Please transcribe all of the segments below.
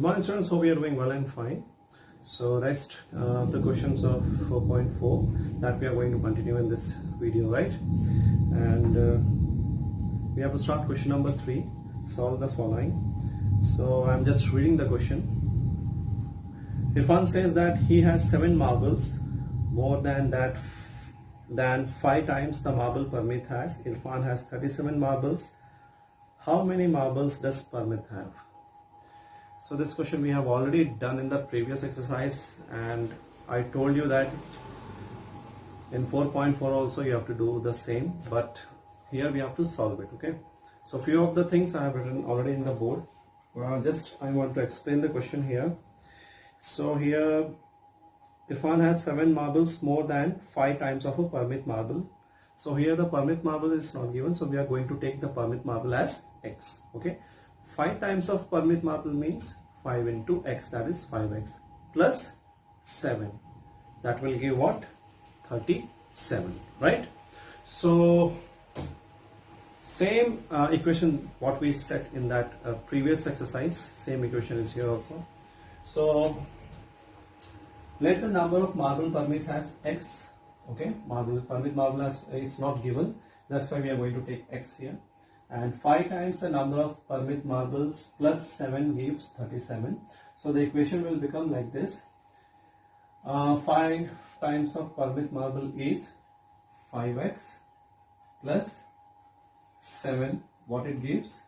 morning students, hope you are doing well and fine. So rest the questions of 4.4 that we are going to continue in this video, right? And we have to start question number 3. Solve the following. So I'm just reading the question. Irfan says that he has 7 marbles, more than 5 times the marble Parmit has. Irfan has 37 marbles. How many marbles does Parmit have? So this question we have already done in the previous exercise, and I told you that in 4.4 also you have to do the same, but here we have to solve it. Okay, so few of the things I have written already in the board. I want to explain the question here. So here Irfan has 7 marbles, more than 5 times of a Parmit marble. So here the Parmit marble is not given, so we are going to take the Parmit marble as x. Okay, 5 times of Parmit marble means 5 into x, that is 5x, plus 7, that will give what? 37, right? So same equation what we set in that previous exercise, same equation is here also. So let the number of marble Parmit has x. Okay, Parmit marble has, it's not given, that's why we are going to take x here. And 5 times the number of Parmit marbles plus 7 gives 37. So the equation will become like this. 5 times of Parmit marble is 5x plus 7, what it gives?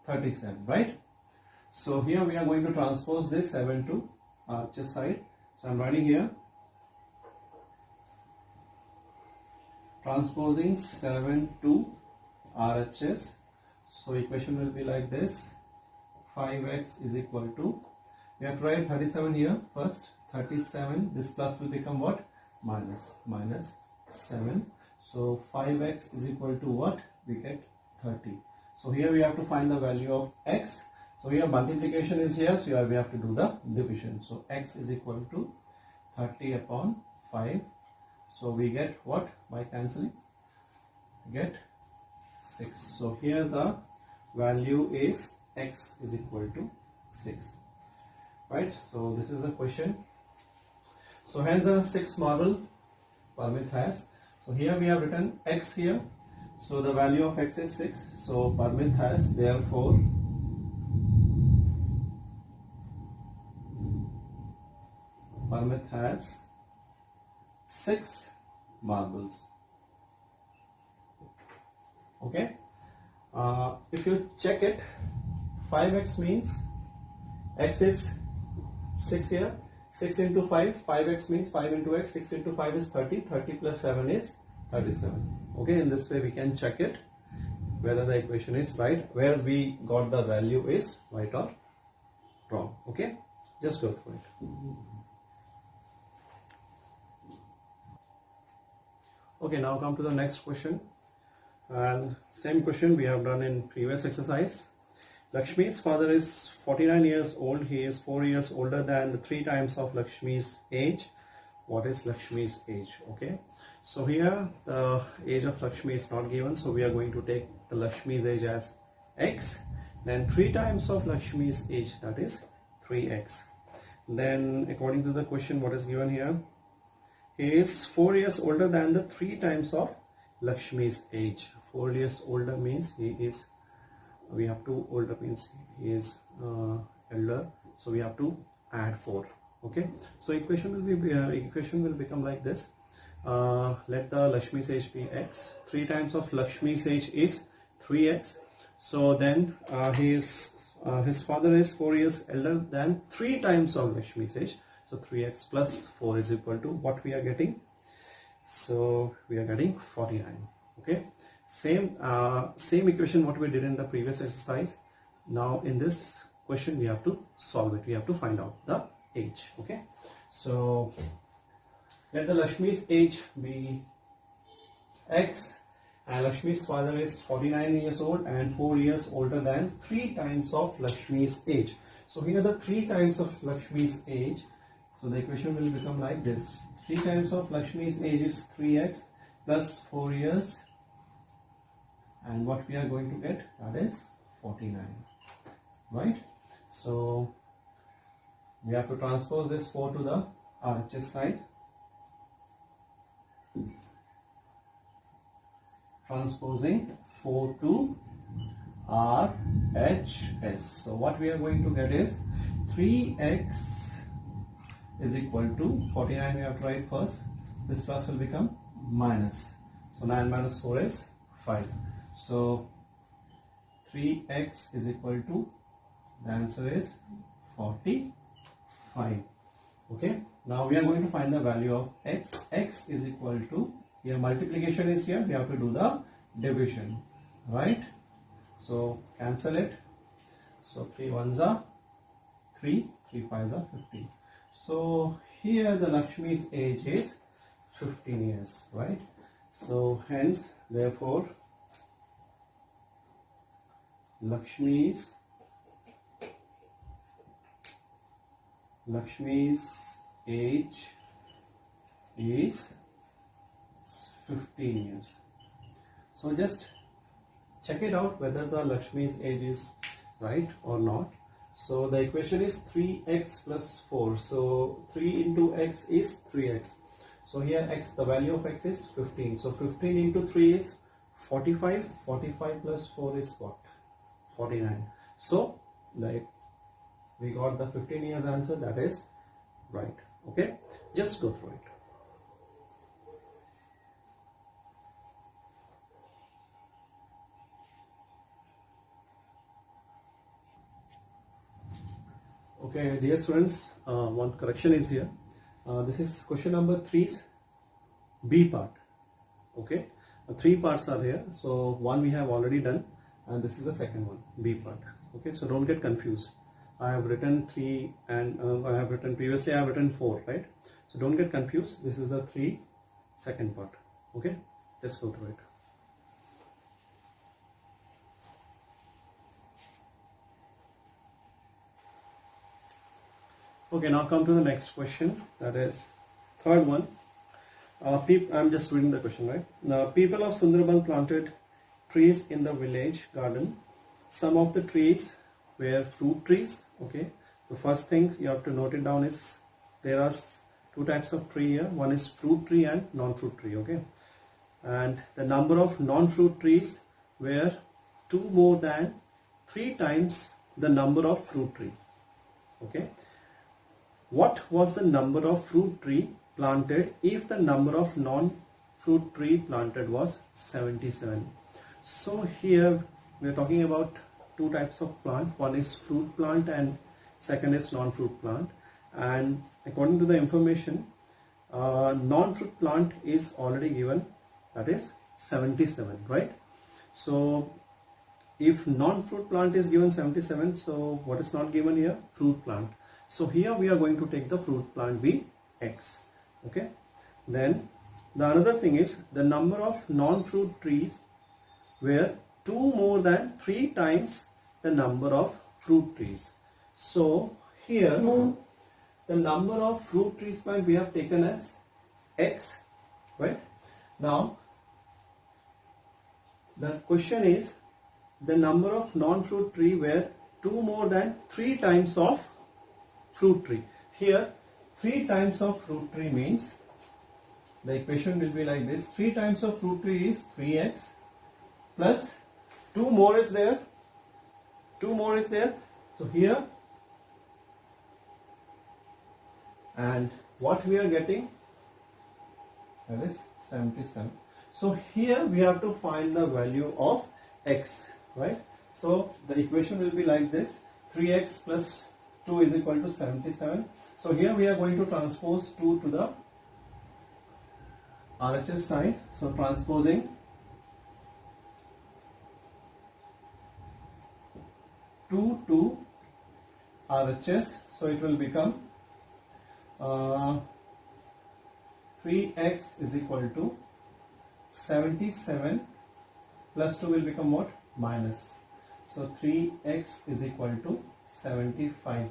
37, right? So here we are going to transpose this 7 to RHS side. So I am writing here, transposing 7 to RHS. So equation will be like this. 5x is equal to, we have to write 37 here first. 37, this plus will become what? Minus 7. So 5x is equal to what? We get 30. So here we have to find the value of x. So here multiplication is here, so here we have to do the division. So x is equal to 30 upon 5. So we get what by cancelling? We get 6. So here the value is x is equal to 6, right? So this is the question. So hence a 6 marble Parmit has. So here we have written x here. So the value of x is 6. So Parmit has, therefore Parmit has 6 marbles. Okay, if you check it, 5x means x is 6 here, 6 into 5, 5x means 5 into x, 6 into 5 is 30, 30 plus 7 is 37. Okay, in this way we can check it whether the equation is right, where we got the value is right or wrong. Okay, just go through it. Okay, now come to the next question. And same question we have done in previous exercise. Lakshmi's father is 49 years old. He is 4 years older than the 3 times of Lakshmi's age. What is Lakshmi's age? Okay, so here the age of Lakshmi is not given, so we are going to take the Lakshmi's age as x. Then 3 times of Lakshmi's age, that is 3x. Then according to the question, what is given here? He is 4 years older than the 3 times of Lakshmi's age. 4 years older means he is, we have to, older means he is elder, so we have to add 4. Okay, so equation will become like this. Let the Lakshmi's age be x. 3 times of Lakshmi's age is 3x. So then his father is 4 years elder than 3 times of Lakshmi's age. So 3x plus 4 is equal to what we are getting? So we are getting 49. Okay, same equation what we did in the previous exercise. Now in this question we have to solve it. We have to find out the age. Okay, so let the Lakshmi's age be x, and Lakshmi's father is 49 years old and 4 years older than 3 times of Lakshmi's age. So here the 3 times of Lakshmi's age. So the equation will become like this. 3 times of Lakshmi's age is 3x plus 4 years, and what we are going to get, that is 49, right? So We have to transpose this 4 to the RHS side. Transposing 4 to RHS. So what we are going to get is 3x is equal to 49. We have to write first. This plus will become minus. So 9 minus 4 is 5. So 3x is equal to, the answer is 45. Okay. Now we are going to find the value of x. X is equal to, here multiplication is here, we have to do the division, right? So cancel it. So 3 ones are 3, 3 fives are 15. So here the Lakshmi's age is 15 years, right? So hence, therefore, Lakshmi's age is 15 years. So just check it out whether the Lakshmi's age is right or not. So the equation is 3x plus 4. So 3 into x is 3x. So here x, the value of x is 15. So 15 into 3 is 45. 45 plus 4 is what? 49. So like we got the 15 years answer, that is right. Okay, just go through it. Okay, dear students, one correction is here. This is question number 3's B part. Okay, 3 parts are here. So one we have already done, and this is the second one, B part. Okay, so don't get confused. I have written 3 and I have written previously, I have written 4, right? So don't get confused. This is the 3 second part. Okay, just go through it. Okay, now come to the next question, that is third one. I'm just reading the question, right? Now, people of Sundarban planted trees in the village garden. Some of the trees were fruit trees. Okay, the first thing you have to note it down is there are 2 types of tree here. One is fruit tree and non-fruit tree. Okay, and the number of non-fruit trees were 2 more than 3 times the number of fruit tree. Okay, what was the number of fruit tree planted if the number of non-fruit tree planted was 77? So here we are talking about 2 types of plant. One is fruit plant and second is non-fruit plant. And according to the information, non-fruit plant is already given, that is 77, right? So if non-fruit plant is given 77, so what is not given here? Fruit plant. So here we are going to take the fruit plant be x. Okay. Then the another thing is the number of non-fruit trees were 2 more than 3 times the number of fruit trees. So here the number of fruit trees plant we have taken as x, right? Now the question is the number of non-fruit tree were 2 more than 3 times of fruit tree. Here 3 times of fruit tree means the equation will be like this. 3 times of fruit tree is 3x plus 2 more is there. 2 more is there. So here, and what we are getting, that is 77. So here we have to find the value of x, right? So the equation will be like this. 3x plus 2 is equal to 77. So here we are going to transpose 2 to the RHS side. So transposing 2 to RHS. So it will become 3x is equal to 77 plus 2 will become what? Minus. So 3x is equal to 75.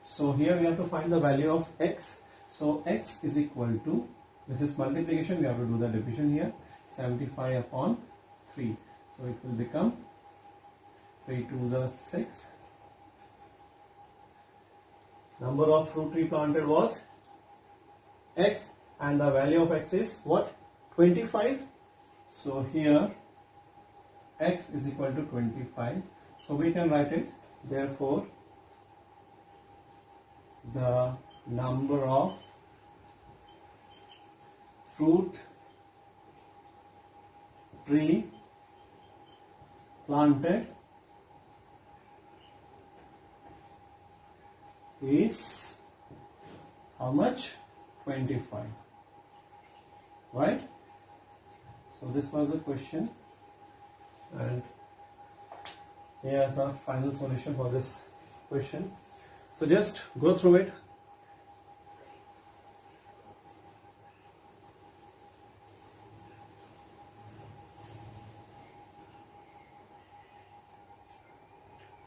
So here we have to find the value of x. So x is equal to, this is multiplication, we have to do the division here, 75 upon 3. So it will become 3 2s are 6, Number of fruit tree planted was x, and the value of x is what? 25. So here x is equal to 25. So we can write it. Therefore, the number of fruit tree planted is how much? 25. Right? So this was the question, and here's the final solution for this question. So just go through it.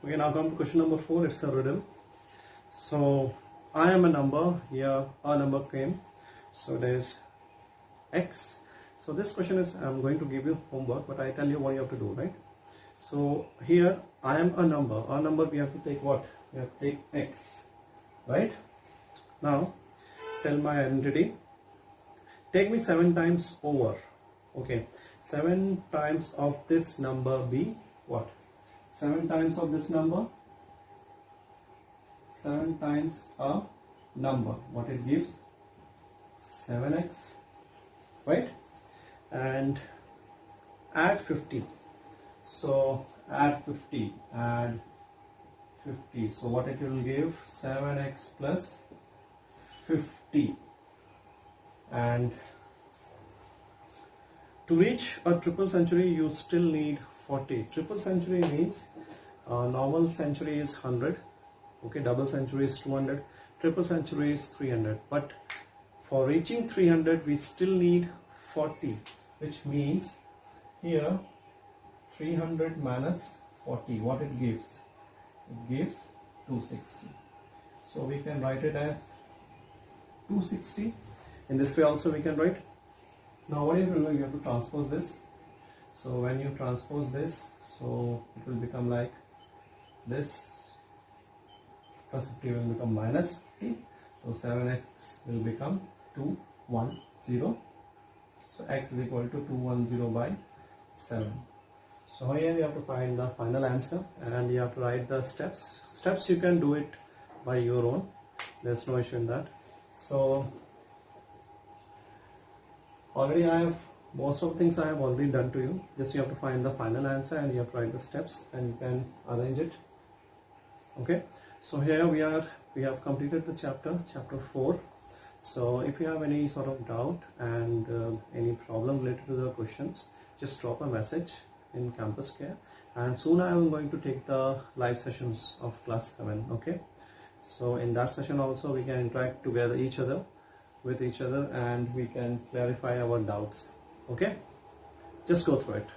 We now come to question number 4. It's a riddle. So I am a number. Here a number came. So there's x. So this question is, I'm going to give you homework, but I tell you what you have to do, right? So here I am a number. A number we have to take what? We have to take x, right? Now tell my identity. Take me 7 times over. Okay, 7 times of this number be what? 7 times of this number. 7 times a number. What it gives? 7x, right? And add 50. So add 50. Add 50. So what it will give? 7x plus 50. And to reach a triple century, you still need 40. Triple century means normal century is 100. Okay, double century is 200. Triple century is 300. But for reaching 300, we still need 40, which means here 300 minus 40. What it gives? It gives 260. So we can write it as 260. In this way also we can write. Now what you have to do, you have to transpose this. So when you transpose this, so it will become like this. Plus 50 will become minus 50. So 7x will become 210. So x is equal to 210 by 7. So here you have to find the final answer, and you have to write the steps. Steps you can do it by your own. There's no issue in that. So already I have most of the things I have already done to you. Just you have to find the final answer, and you have to write the steps, and you can arrange it. Okay. So here we have completed the chapter 4. So if you have any sort of doubt and any problem related to the questions, just drop a message in Campus Care, and soon I am going to take the live sessions of class 7. Okay, so in that session also we can interact together with each other, and we can clarify our doubts. Okay, just go through it.